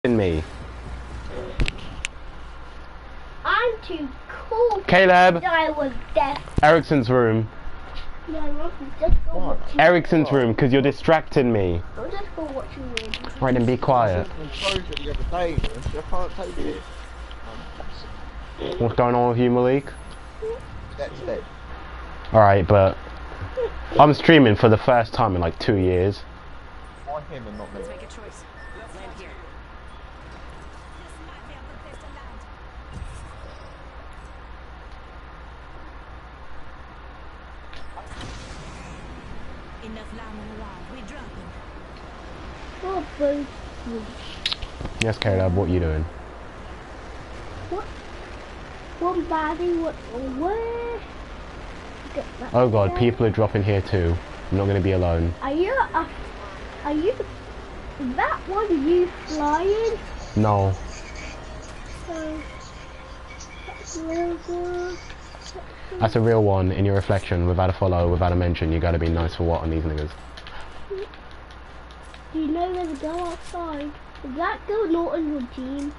in me. I'm too cool. Caleb. I was deaf. Ericsson's room. No, I'm just go watching. Ericsson's room, because you're distracting me. I'm just go watching you. Right, then be quiet. I can't take it. What's going on with you, Malik? That's dead. Alright, but I'm streaming for the first time in like 2 years. Why him and not me? Let's make a choice. Land here. Enough lambing around. We drop them. Oh, both. Yes, Caleb, what are you doing? What? One body, what? Where? Oh god, people are dropping here too. I'm not going to be alone. Are you? Is that one you flying? No. That's real good. That's a real one in your reflection, without a follow, without a mention. You gotta be nice for what on these niggas? Do you know there's a girl outside? Is that girl not on your team?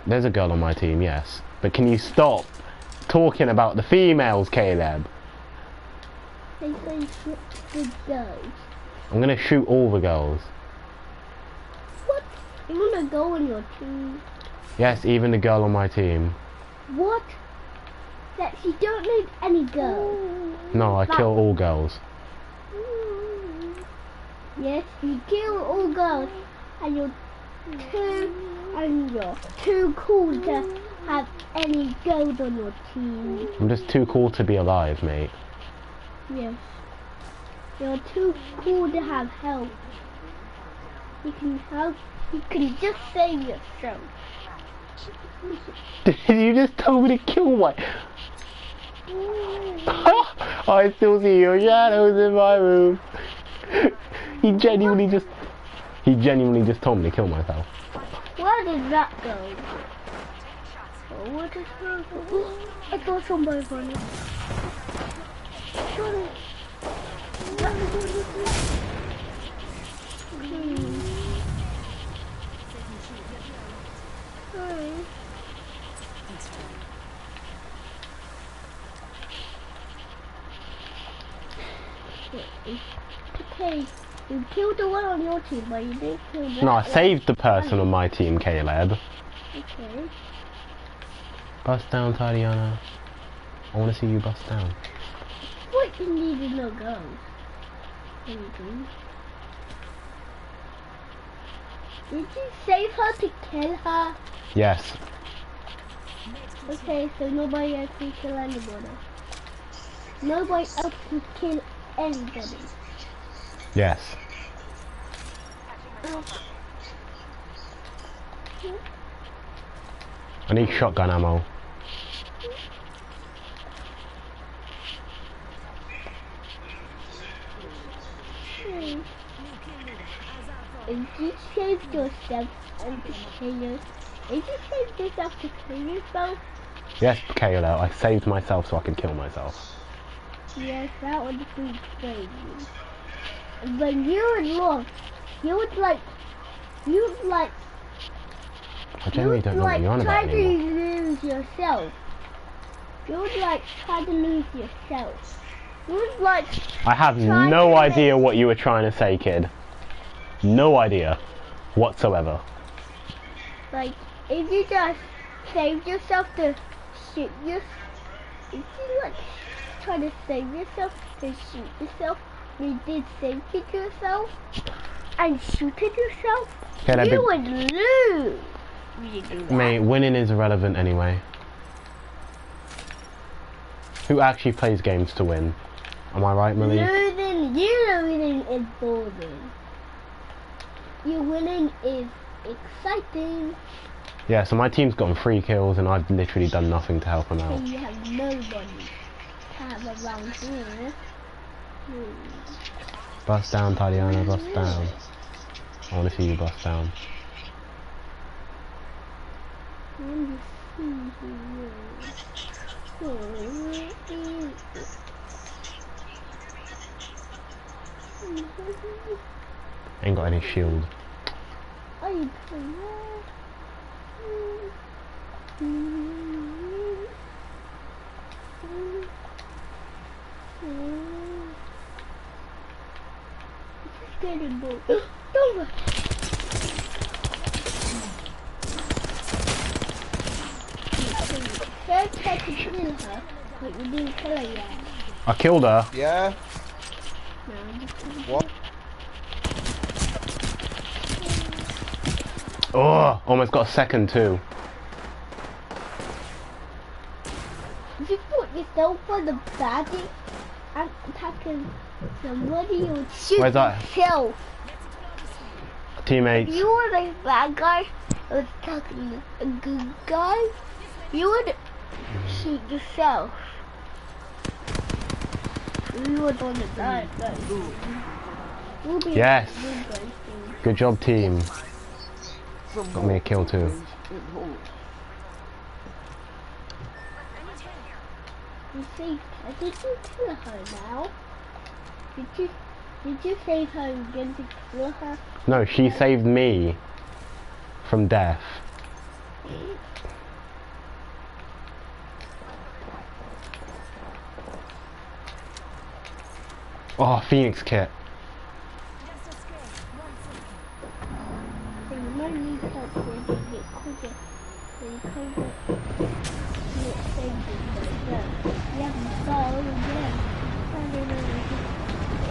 There's a girl on my team, yes. But can you stop talking about the females, Caleb? They say shoot the girls. I'm gonna shoot all the girls. What? You want a girl on your team? Yes, even the girl on my team. What? That you don't need any girls. No, I kill all girls. Yes, you kill all girls, and you're too cool to have any girls on your team. I'm just too cool to be alive, mate. Yes. You're too cool to have help. You can help. You can just save yourself. Did you just tell me to kill my... I still see your shadows in my room. He genuinely just told me to kill myself. Where did that go? Oh, what is that? I thought somebody on it. Sorry. Okay, you killed the one on your team, but you didn't kill that. No, I saved the person on my team, Caleb. Okay. Bust down, Tatiana. I want to see you bust down. What you needed no guns? Anything? Did you save her to kill her? Yes. Okay, so nobody else can kill anybody. Nobody else can kill anybody. Yes. I need shotgun ammo. If you saved yourself and to kill yourself, if you saved yourself to kill yourself, Yes, Kayla, I saved myself so I could kill myself. yes, that would be crazy. But you would look, you would I generally don't know what you're on about try to anymore. lose yourself. You would try to lose yourself. You would I have try no to idea what you were trying to say, kid. No idea whatsoever. if you just save yourself to shoot yourself, if you try to save yourself to shoot yourself, you did save it yourself and shoot it yourself, you would lose. Mate, winning is irrelevant anyway. Who actually plays games to win? Am I right, Millie? Losing is boring. Your winning is exciting. Yeah, so my team's gotten 3 kills and I've literally done nothing to help them out. And you have nobody to have around here. Bust down, Tatiana, bust down. I want to see you bust down. Ain't got any shield. Are you playing? Just get a boat. Don't run. First try to kill her, but you didn't kill her yet. I killed her. Yeah? No, I'm just kidding. What? Oh, almost got a second too. If you put yourself on the baddie and attacking somebody, you would shoot Where's that? yourself. If Teammates. you were the bad guy who was attacking a good guy, you would shoot yourself. You would want to die, but you'll be Yes. a good guy soon. Good job, team. Got me a kill too. You saved her. Did you kill her now? Did you save her again to kill her? No, she saved me from death. Oh, Phoenix kit. Just a scare. 1 second. So you might need help when you get quicker. So you can't get saved like that. You have to start over again.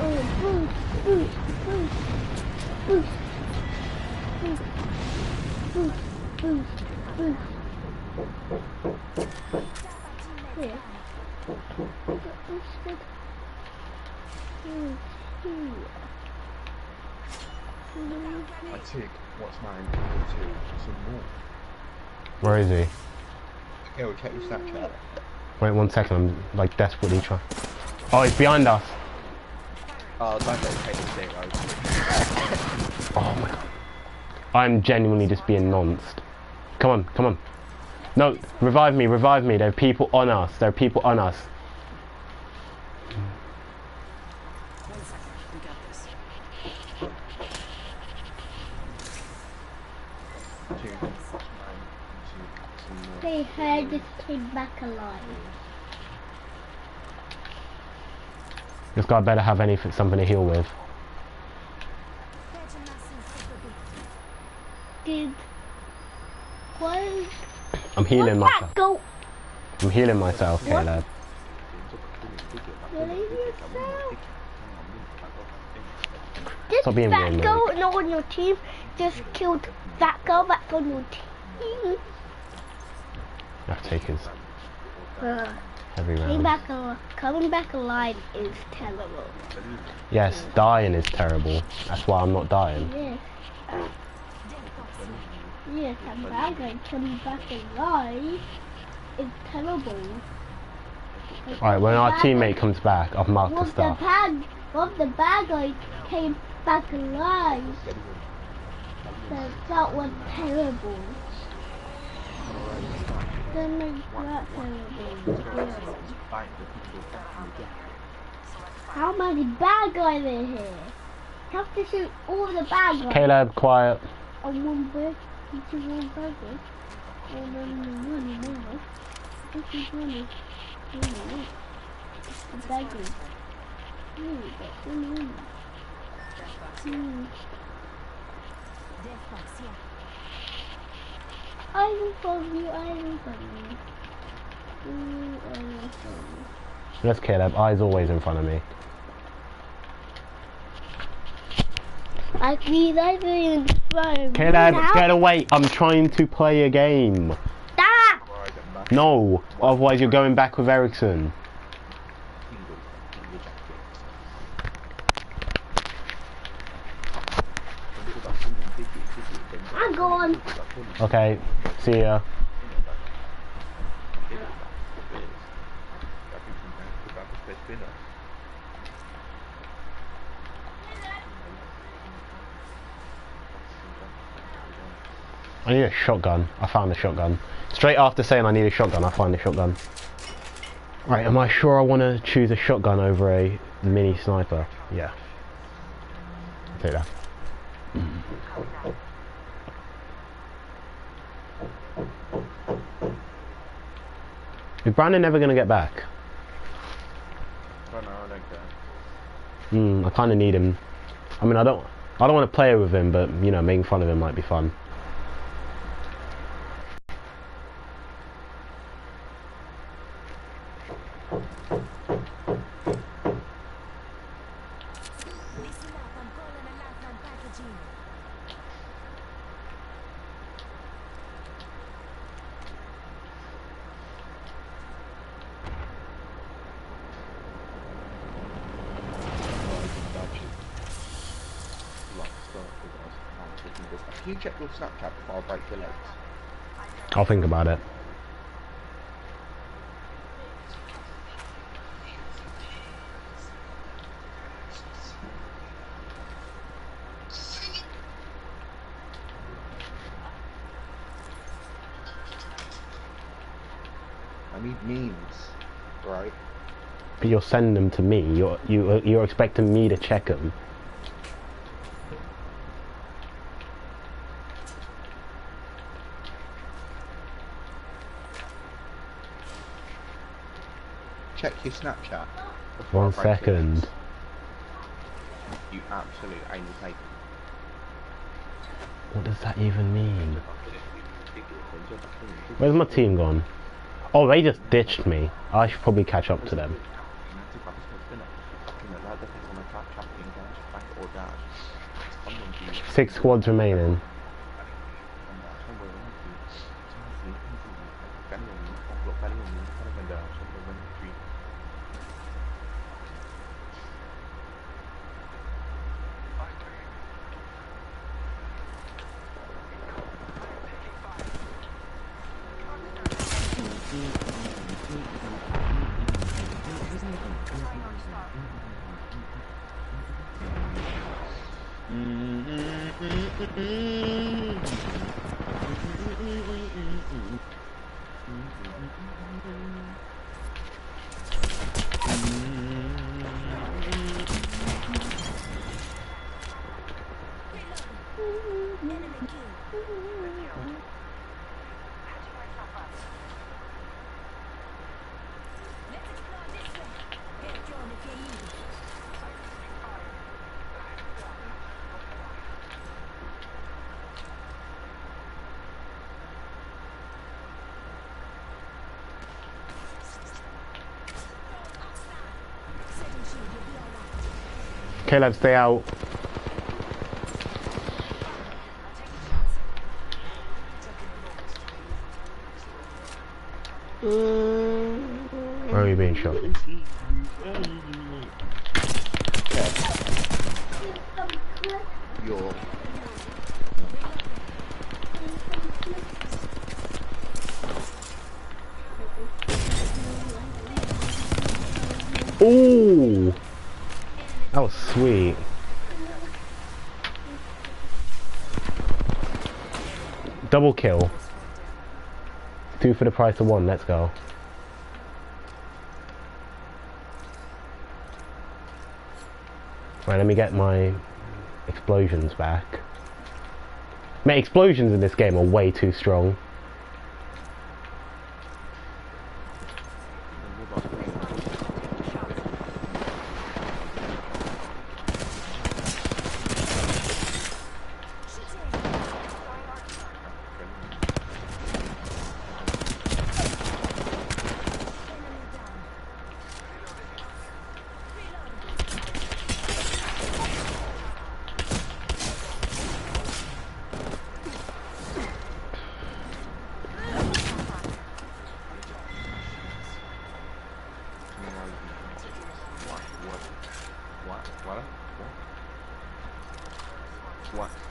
Oh, boost, boost, boost, boost, boost, boost, boost, boost. Here. Boost it. I tick what's name to some more. Where is he? Yeah, we'll check your Snapchat. Wait 1 second, I'm like desperately trying. Oh, he's behind us. Oh, don't let it take the zero. Oh my god. I'm genuinely just being nonced. Come on, come on. No, revive me, revive me. There are people on us. There are people on us. 1 second. We got this. They had just came back alive. This guy better have anything, something to heal with. Did what? I'm healing What's myself. that go? I'm healing myself, What? Caleb. Healing yourself? This Stop being fat weird, girl not on your team just killed that girl that's on your team. I have to take his Uh, every round. coming back alive is terrible. Yes, dying is terrible. That's why I'm not dying. Yes. Yes, a bad guy coming back alive is terrible. Alright, when our Bad teammate guy- comes back, I've marked the stuff. What the bad guy came back alive. That was terrible. That makes that terrible. How many bad guys are here? Have to shoot all the bad guys. Caleb, quiet. On one bird, each is one bad guy. And then one more. This is one. The bad guy. I will follow you, I will follow you. I will follow you. Yes, Caleb, eyes always in front of me. I feel like in front of Caleb, now. get away. I'm trying to play a game. Stop! No, otherwise you're going back with Ericsson. I'm gone. Okay, see ya. I need a shotgun. I found a shotgun. Straight after saying I need a shotgun, I find a shotgun. Right, am I sure I want to choose a shotgun over a mini sniper? Yeah. I'll take that. Is Brandon never gonna get back? I don't know, I don't care. I kind of need him. I mean, I don't want to play with him, but you know, making fun of him might be fun. Listen up, I'm calling a lifeline packaging. Can you check your Snapchat before I break your legs? I'll think about it. I need memes, right? But you'll send them to me. You're expecting me to check them. Check your Snapchat. before I 1 break your second. legs. You absolute anal taker. What does that even mean? Where's my team gone? Oh, they just ditched me. I should probably catch up to them. 6 squads remaining. Enemy kill. Let's explore this way. Get drone if you need it. Setting shield, you'll be alright. Caleb, stay out. Where are you being shot? Your Ooh, that was sweet. Double kill. 2 for the price of 1. Let's go. Right, let me get my explosions back. Mate, explosions in this game are way too strong.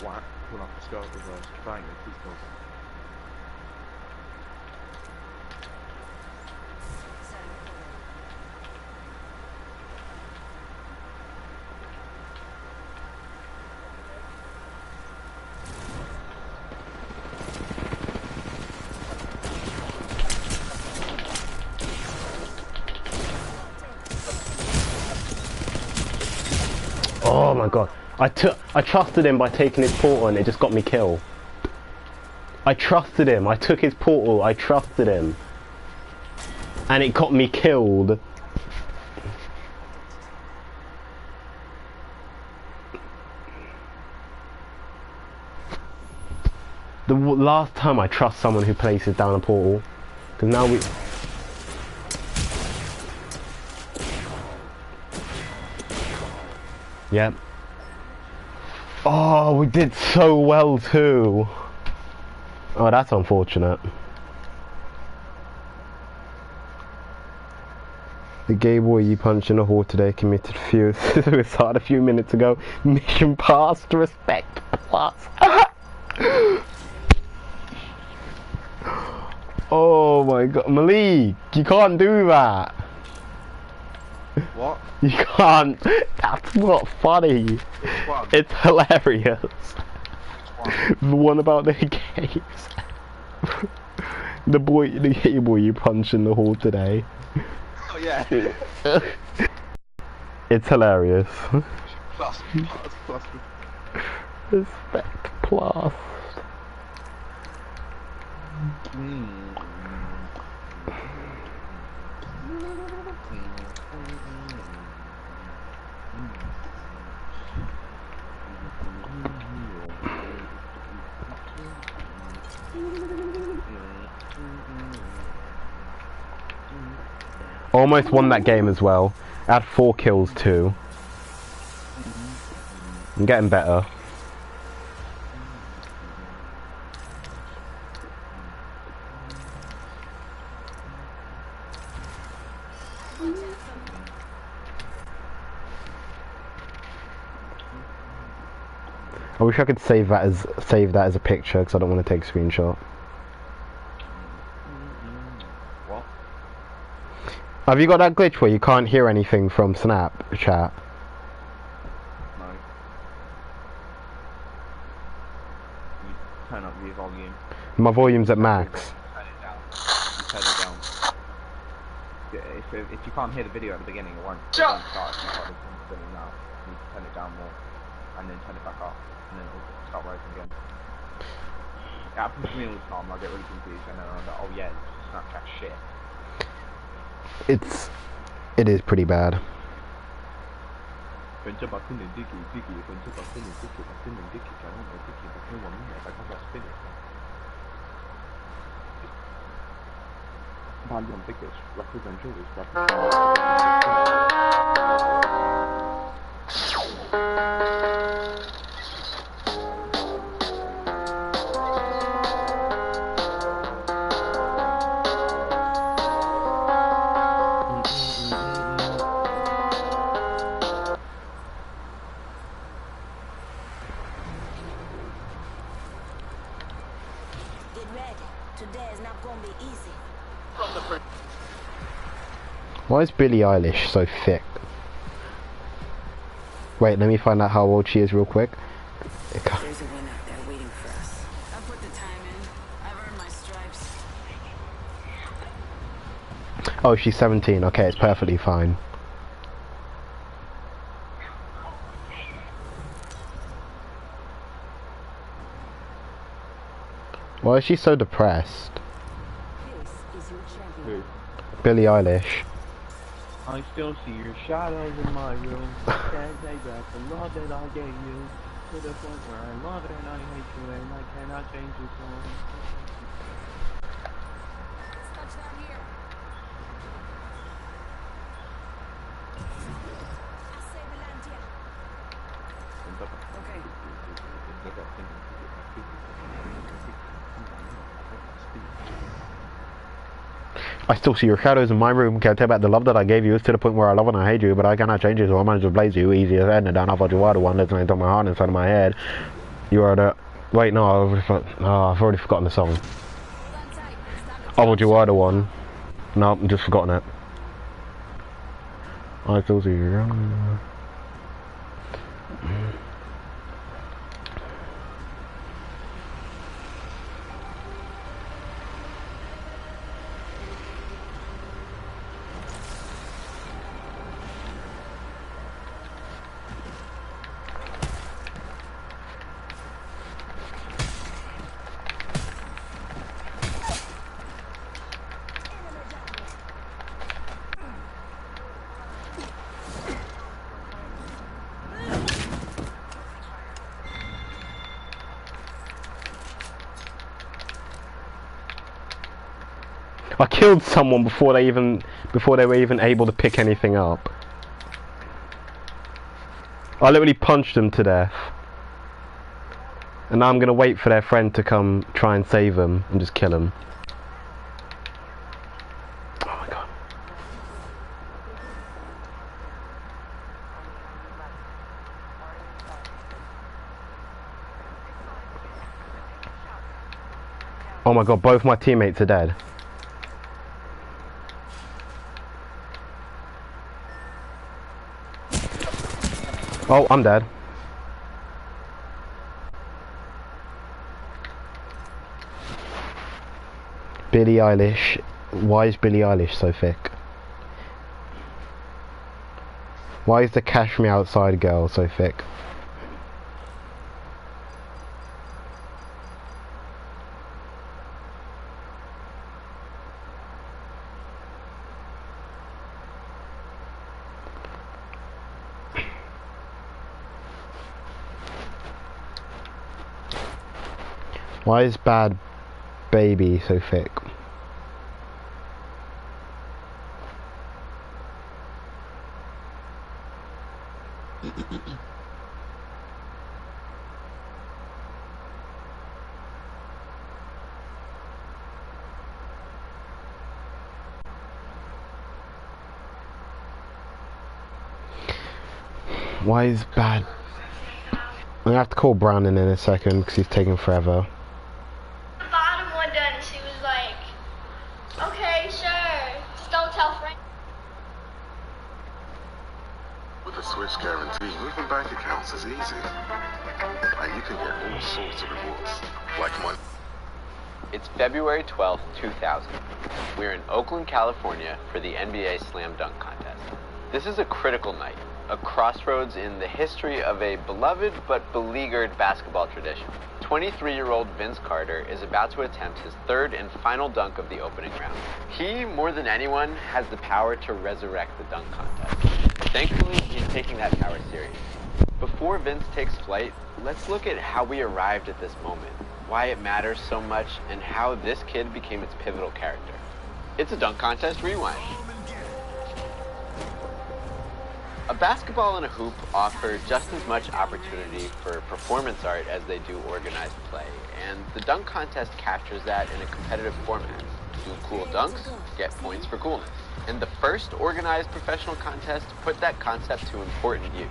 what? Pull off the scope of a triangle, please go. Oh my god. I trusted him by taking his portal and it just got me kill. I trusted him. I took his portal. I trusted him. And it got me killed. The last time I trust someone who places down a portal. Because now we... Yep. Oh, we did so well too. Oh, that's unfortunate. The gay boy you punched in the hall today committed suicide a few minutes ago. Mission passed. Respect plus. Oh my god, Malik, you can't do that. What? You can't. That's not funny. What? It's hilarious. What? The one about the gays. The gay boy you punched in the hall today. Oh yeah. It's hilarious. Plus. Respect plus. Almost won that game as well. I had 4 kills too. I'm getting better. I wish I could save that as a picture because I don't want to take a screenshot. What? Have you got that glitch where you can't hear anything from Snapchat? No. You turn up your volume. My volume's at max. Turn it down. You turn it down. If you can't hear the video at the beginning, it won't start. It's not like the beginning now. You need to turn it down more, and then turn it back up, and then it'll start rising again. It happens to me all the time. I get really confused, and then I'm like, oh yeah, it's Snapchat shit. It is pretty bad. Volume biggest representative Get ready. Today is not gonna be easy. Why is Billie Eilish so thick? Wait, let me find out how old she is real quick. There's a win out there waiting for us. I put the time in. I've earned my stripes. Oh, she's 17. Okay, it's perfectly fine. Why is she so depressed? This is your champion. Who? Billie Eilish. I still see your shadows in my room. Can't take back the love that I gave you. To the point where I love it and I hate you and I cannot change you for Let's touch down here. I say we land here. Okay. I still see your shadows in my room. Can't take back the love that I gave you. It's to the point where I love and I hate you, but I cannot change it, so I might just blaze you. Easy as said and done. I thought you were the one that's into my heart inside of my head. You are the... Wait, no, I've already forgotten the song. I thought you were the one. No, I'm just forgotten it. I still see you. I killed someone before they were even able to pick anything up. I literally punched them to death. And now I'm gonna wait for their friend to come try and save them and just kill him. Oh my god. Oh my god, both my teammates are dead. Oh, I'm dead. Billie Eilish. Why is Billie Eilish so thick? Why is the Cash Me Outside girl so thick? Why is Bad Baby so thick? Why is Bad... I'm gonna have to call Brandon in a second because he's taking forever. Bottom one done, and she was like, okay, sure, just don't tell Frank. With a Switch guarantee, moving bank accounts is easy. And you can get all sorts of rewards, like money. It's February 12th, 2000. We're in Oakland, California for the NBA Slam Dunk Contest. This is a critical night, a crossroads in the history of a beloved but beleaguered basketball tradition. 23-year-old Vince Carter is about to attempt his third and final dunk of the opening round. He, more than anyone, has the power to resurrect the dunk contest. Thankfully, he's taking that power serious. Before Vince takes flight, let's look at how we arrived at this moment, why it matters so much, and how this kid became its pivotal character. It's a dunk contest rewind. A basketball and a hoop offer just as much opportunity for performance art as they do organized play, and the dunk contest captures that in a competitive format. Do cool dunks, get points for coolness. And the first organized professional contest put that concept to important use.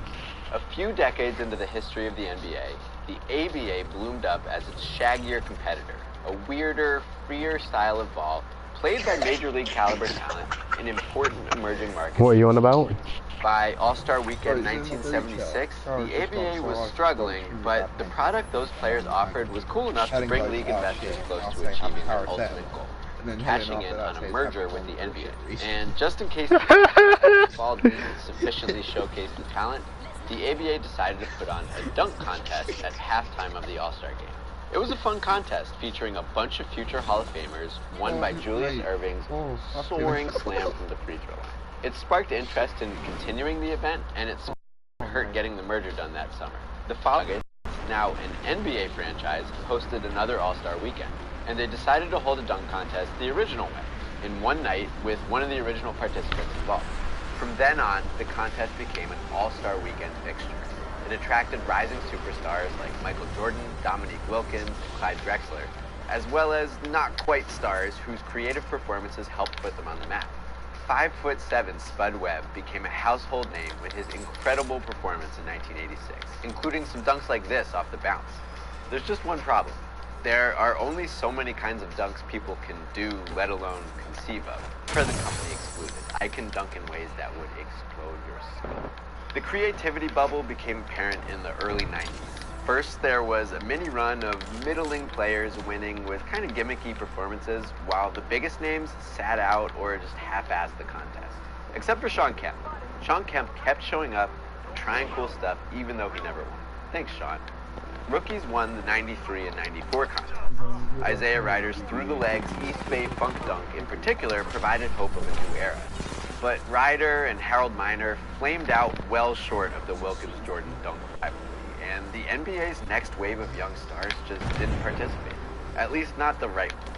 A few decades into the history of the NBA, the ABA bloomed up as its shaggier competitor, a weirder, freer style of ball played by major league caliber talent in important emerging markets. What are you on about? By All-Star Weekend 1976, the ABA was struggling, but the product those players offered was cool enough to bring league investors close to achieving their ultimate goal, cashing in on a merger with the NBA. And just in case the ball didn't sufficiently showcase the talent, the ABA decided to put on a dunk contest at halftime of the All-Star game. It was a fun contest featuring a bunch of future Hall of Famers, won by Julius Erving's soaring slam from the free throw line. It sparked interest in continuing the event, and it hurt getting the merger done that summer. The following, now an NBA franchise, hosted another All-Star Weekend, and they decided to hold a dunk contest the original way, in one night with one of the original participants involved. From then on, the contest became an All-Star Weekend fixture. It attracted rising superstars like Michael Jordan, Dominique Wilkins, and Clyde Drexler, as well as not-quite stars whose creative performances helped put them on the map. 5'7" Spud Webb became a household name with his incredible performance in 1986, including some dunks like this off the bounce. There's just one problem. There are only so many kinds of dunks people can do, let alone conceive of. Present company excluded. I can dunk in ways that would explode your skull. The creativity bubble became apparent in the early 90s. First, there was a mini run of middling players winning with kind of gimmicky performances, while the biggest names sat out or just half-assed the contest. Except for Sean Kemp. Sean Kemp kept showing up, trying cool stuff, even though he never won. Thanks, Sean. Rookies won the 93 and 94 contest. Isaiah Ryder's through-the-legs East Bay funk dunk in particular provided hope of a new era. But Ryder and Harold Miner flamed out well short of the Wilkins-Jordan dunk rivalry, and the NBA's next wave of young stars just didn't participate. At least not the right one.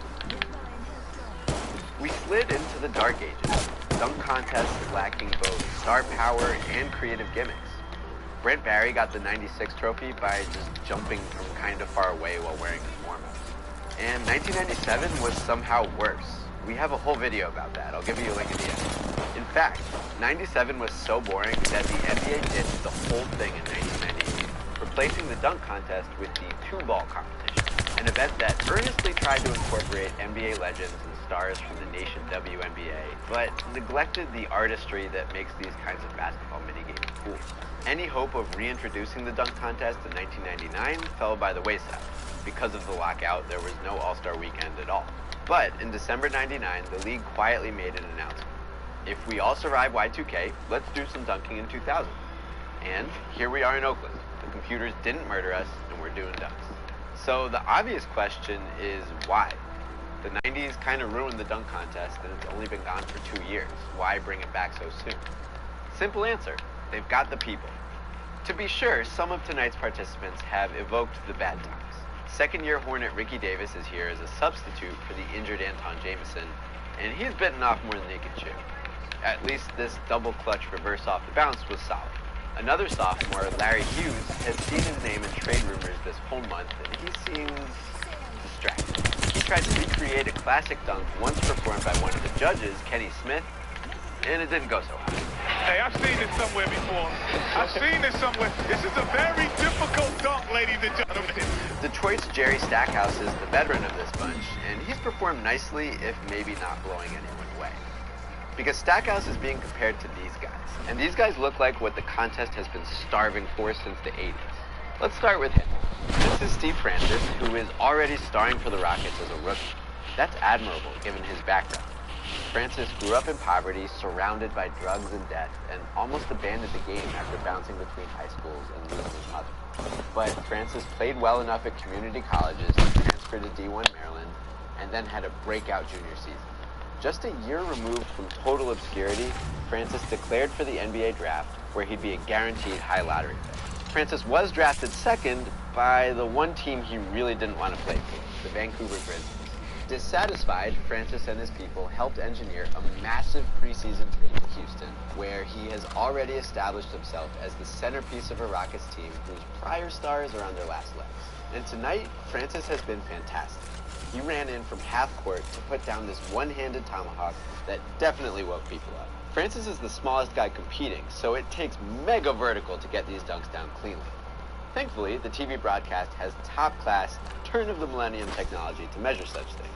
We slid into the dark ages, dunk contests lacking both star power and creative gimmicks. Brent Barry got the 96 trophy by just jumping from kind of far away while wearing his warm-ups. And 1997 was somehow worse. We have a whole video about that. I'll give you a link at the end. In fact, 97 was so boring that the NBA ditched the whole thing in 1998, replacing the dunk contest with the two-ball competition, an event that earnestly tried to incorporate NBA legends and stars from the nation WNBA, but neglected the artistry that makes these kinds of basketball minigames cool. Any hope of reintroducing the dunk contest in 1999 fell by the wayside. Because of the lockout, there was no All-Star Weekend at all. But in December 99, the league quietly made an announcement. If we all survive Y2K, let's do some dunking in 2000. And here we are in Oakland. The computers didn't murder us, and we're doing dunks. So the obvious question is why? The 90s kind of ruined the dunk contest, and it's only been gone for 2 years. Why bring it back so soon? Simple answer. They've got the people. To be sure, some of tonight's participants have evoked the bad times. Second-year Hornet Ricky Davis is here as a substitute for the injured Anton Jameson, and he's bitten off more than he can chew. At least this double-clutch reverse off the bounce was solid. Another sophomore, Larry Hughes, has seen his name in trade rumors this whole month, and he seems distracted. He tried to recreate a classic dunk once performed by one of the judges, Kenny Smith, and it didn't go so hot. Hey, I've seen this somewhere before. I've seen this somewhere. This is a very difficult dunk, ladies and gentlemen. Detroit's Jerry Stackhouse is the veteran of this bunch, and he's performed nicely, if maybe not blowing anyone away. Because Stackhouse is being compared to these guys, and these guys look like what the contest has been starving for since the 80s. Let's start with him. This is Steve Francis, who is already starring for the Rockets as a rookie. That's admirable, given his background. Francis grew up in poverty, surrounded by drugs and debt, and almost abandoned the game after bouncing between high schools and losing his mother. But Francis played well enough at community colleges to transfer to D1 Maryland, and then had a breakout junior season. Just a year removed from total obscurity, Francis declared for the NBA draft, where he'd be a guaranteed high lottery pick. Francis was drafted second by the one team he really didn't want to play for, the Vancouver Grizzlies. Dissatisfied, Francis and his people helped engineer a massive preseason trade to Houston, where he has already established himself as the centerpiece of a Rockets team whose prior stars are on their last legs. And tonight, Francis has been fantastic. He ran in from half court to put down this one-handed tomahawk that definitely woke people up. Francis is the smallest guy competing, so it takes mega vertical to get these dunks down cleanly. Thankfully, the TV broadcast has top-class, turn-of-the-millennium technology to measure such things.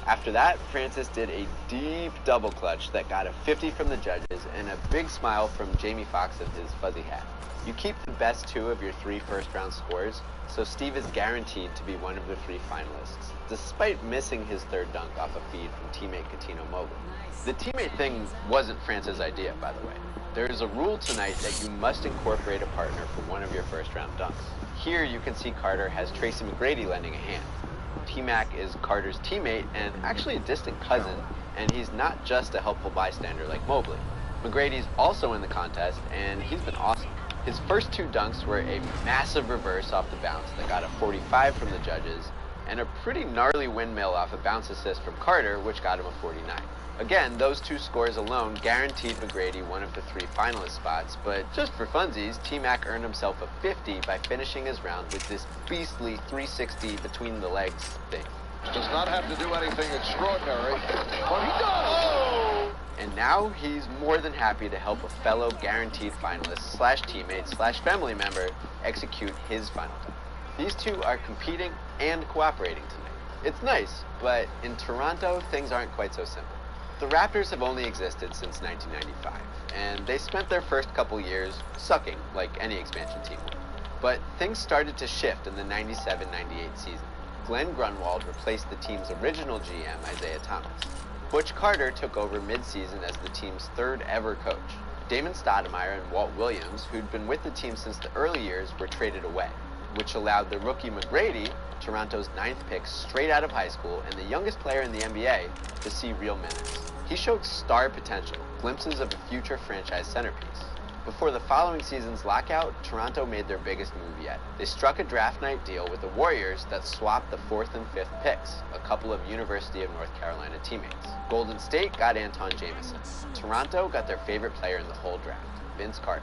After that, Francis did a deep double clutch that got a 50 from the judges and a big smile from Jamie Foxx in his fuzzy hat. You keep the best 2 of your 3 first-round scores, so Steve is guaranteed to be one of the 3 finalists, despite missing his third dunk off a feed from teammate Katino Mogul. The teammate thing wasn't Francis' idea, by the way. There is a rule tonight that you must incorporate a partner for one of your first-round dunks. Here you can see Carter has Tracy McGrady lending a hand. T-Mac is Carter's teammate and actually a distant cousin, and he's not just a helpful bystander like Mobley. McGrady's also in the contest, and he's been awesome. His first 2 dunks were a massive reverse off the bounce that got a 45 from the judges, and a pretty gnarly windmill off a bounce assist from Carter, which got him a 49. Again, those 2 scores alone guaranteed McGrady one of the 3 finalist spots, but just for funsies, T-Mac earned himself a 50 by finishing his round with this beastly 360 between the legs thing. Does not have to do anything extraordinary, but he does! Oh! And now he's more than happy to help a fellow guaranteed finalist slash teammate slash family member execute his final dunk. These 2 are competing and cooperating tonight. It's nice, but in Toronto, things aren't quite so simple. The Raptors have only existed since 1995, and they spent their first couple years sucking like any expansion team would. But things started to shift in the 97-98 season. Glenn Grunwald replaced the team's original GM, Isaiah Thomas. Butch Carter took over mid-season as the team's 3rd ever coach. Damon Stoudemire and Walt Williams, who'd been with the team since the early years, were traded away, which allowed the rookie McGrady, Toronto's 9th pick straight out of high school and the youngest player in the NBA, to see real minutes. He showed star potential, glimpses of a future franchise centerpiece. Before the following season's lockout, Toronto made their biggest move yet. They struck a draft night deal with the Warriors that swapped the 4th and 5th picks, a couple of University of North Carolina teammates. Golden State got Anton Jamison. Toronto got their favorite player in the whole draft, Vince Carter.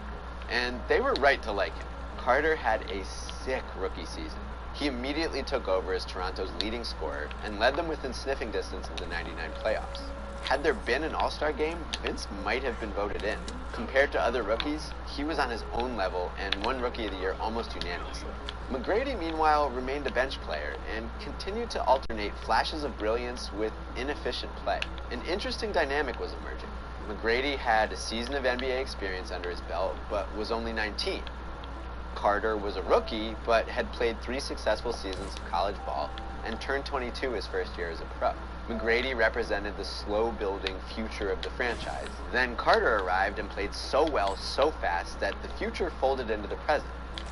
And they were right to like him. Carter had a sick rookie season. He immediately took over as Toronto's leading scorer and led them within sniffing distance of the '99 playoffs. Had there been an All-Star game, Vince might have been voted in. Compared to other rookies, he was on his own level and won Rookie of the Year almost unanimously. McGrady, meanwhile, remained a bench player and continued to alternate flashes of brilliance with inefficient play. An interesting dynamic was emerging. McGrady had a season of NBA experience under his belt, but was only 19. Carter was a rookie, but had played 3 successful seasons of college ball and turned 22 his first year as a pro. McGrady represented the slow-building future of the franchise. Then Carter arrived and played so well, so fast, that the future folded into the present.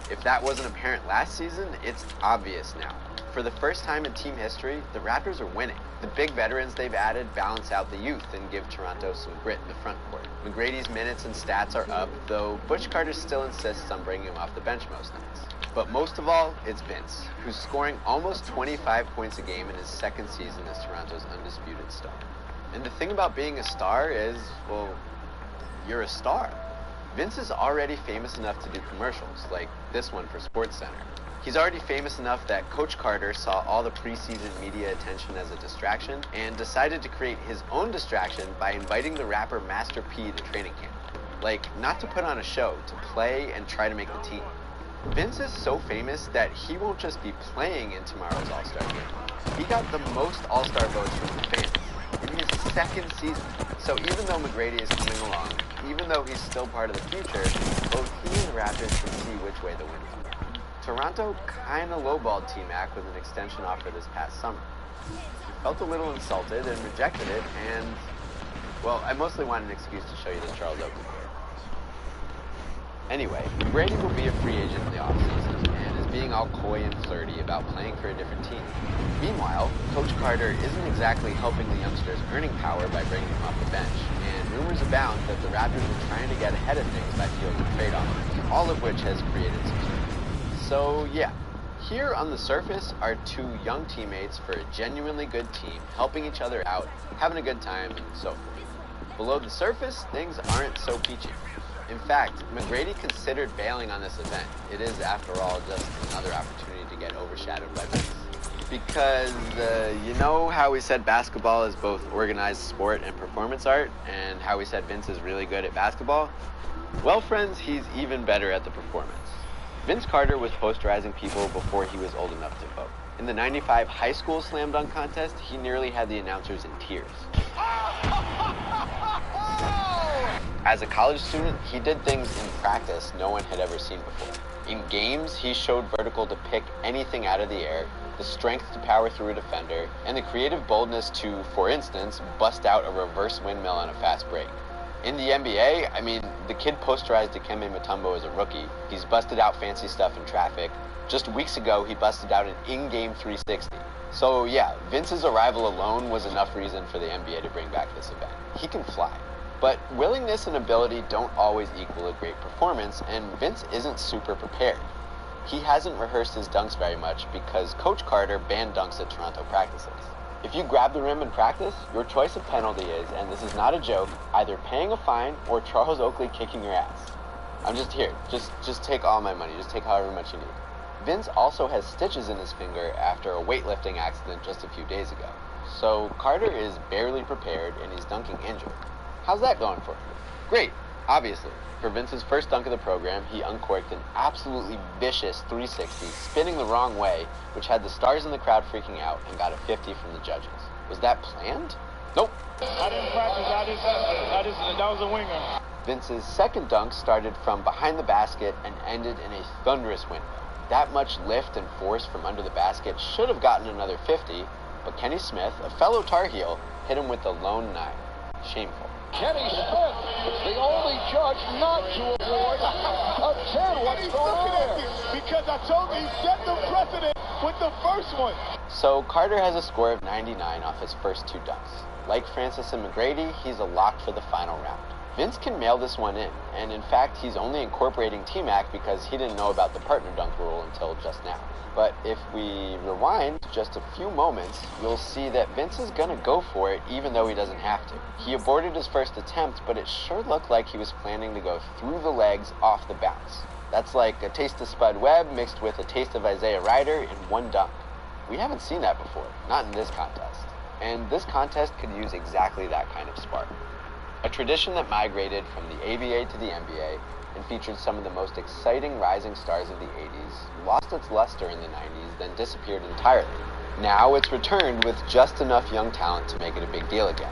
If that wasn't apparent last season, it's obvious now. For the first time in team history, the Raptors are winning. The big veterans they've added balance out the youth and give Toronto some grit in the front court. McGrady's minutes and stats are up, though Butch Carter still insists on bringing him off the bench most nights. But most of all, it's Vince, who's scoring almost 25 points a game in his second season as Toronto's undisputed star. And the thing about being a star is, well, you're a star. Vince is already famous enough to do commercials, like this one for SportsCenter. He's already famous enough that Coach Carter saw all the preseason media attention as a distraction and decided to create his own distraction by inviting the rapper Master P to training camp. Like, not to put on a show, to play and try to make the team. Vince is so famous that he won't just be playing in tomorrow's All-Star game. He got the most All-Star votes from the fans in his second season. So even though McGrady is coming along, even though he's still part of the future, both he and the Raptors can see which way the wind is. Toronto kinda lowballed T-Mac with an extension offer this past summer. He felt a little insulted and rejected it, and, well, I mostly wanted an excuse to show you the Charles Oakley here. Anyway, McGrady will be a free agent in the offseason, and is being all coy and flirty about playing for a different team. Meanwhile, Coach Carter isn't exactly helping the youngsters' earning power by bringing them off the bench, and rumors abound that the Raptors are trying to get ahead of things by fielding trade offers, all of which has created some stir. So yeah, here on the surface are 2 young teammates for a genuinely good team, helping each other out, having a good time, and so forth. Below the surface, things aren't so peachy. In fact, McGrady considered bailing on this event. It is, after all, just another opportunity to get overshadowed by Vince. Because, you know how we said basketball is both organized sport and performance art, and how we said Vince is really good at basketball? Well, friends, he's even better at the performance. Vince Carter was posterizing people before he was old enough to vote. In the '95 high school slam dunk contest, he nearly had the announcers in tears. As a college student, he did things in practice no one had ever seen before. In games, he showed vertical to pick anything out of the air, the strength to power through a defender, and the creative boldness to, for instance, bust out a reverse windmill on a fast break. In the NBA, I mean, the kid posterized Dikembe Mutombo as a rookie. He's busted out fancy stuff in traffic. Just weeks ago, he busted out an in-game 360. So yeah, Vince's arrival alone was enough reason for the NBA to bring back this event. He can fly. But willingness and ability don't always equal a great performance, and Vince isn't super prepared. He hasn't rehearsed his dunks very much because Coach Carter banned dunks at Toronto practices. If you grab the rim in practice, your choice of penalty is, and this is not a joke, either paying a fine or Charles Oakley kicking your ass. I'm just here. Just take all my money. Just take however much you need. Vince also has stitches in his finger after a weightlifting accident just a few days ago. So Carter is barely prepared and he's dunking injured. How's that going for him? Great, obviously. For Vince's first dunk of the program, he uncorked an absolutely vicious 360, spinning the wrong way, which had the stars in the crowd freaking out, and got a 50 from the judges. Was that planned? Nope. I didn't practice. That was a winger. Vince's second dunk started from behind the basket and ended in a thunderous windmill. That much lift and force from under the basket should have gotten another 50, but Kenny Smith, a fellow Tar Heel, hit him with the lone 9. Shameful. Kenny Smith, the only judge not to award a 10. What's going on there? Because I told you, he set the precedent with the first one. So Carter has a score of 99 off his first 2 dunks. Like Francis and McGrady, he's a lock for the final round. Vince can mail this one in, and in fact, he's only incorporating T-Mac because he didn't know about the partner dunk rule until just now. But if we rewind just a few moments, you'll see that Vince is gonna go for it even though he doesn't have to. He aborted his first attempt, but it sure looked like he was planning to go through the legs off the bounce. That's like a taste of Spud Webb mixed with a taste of Isaiah Ryder in one dunk. We haven't seen that before, not in this contest. And this contest could use exactly that kind of spark. A tradition that migrated from the ABA to the NBA and featured some of the most exciting rising stars of the 80s, lost its luster in the 90s, then disappeared entirely. Now it's returned with just enough young talent to make it a big deal again.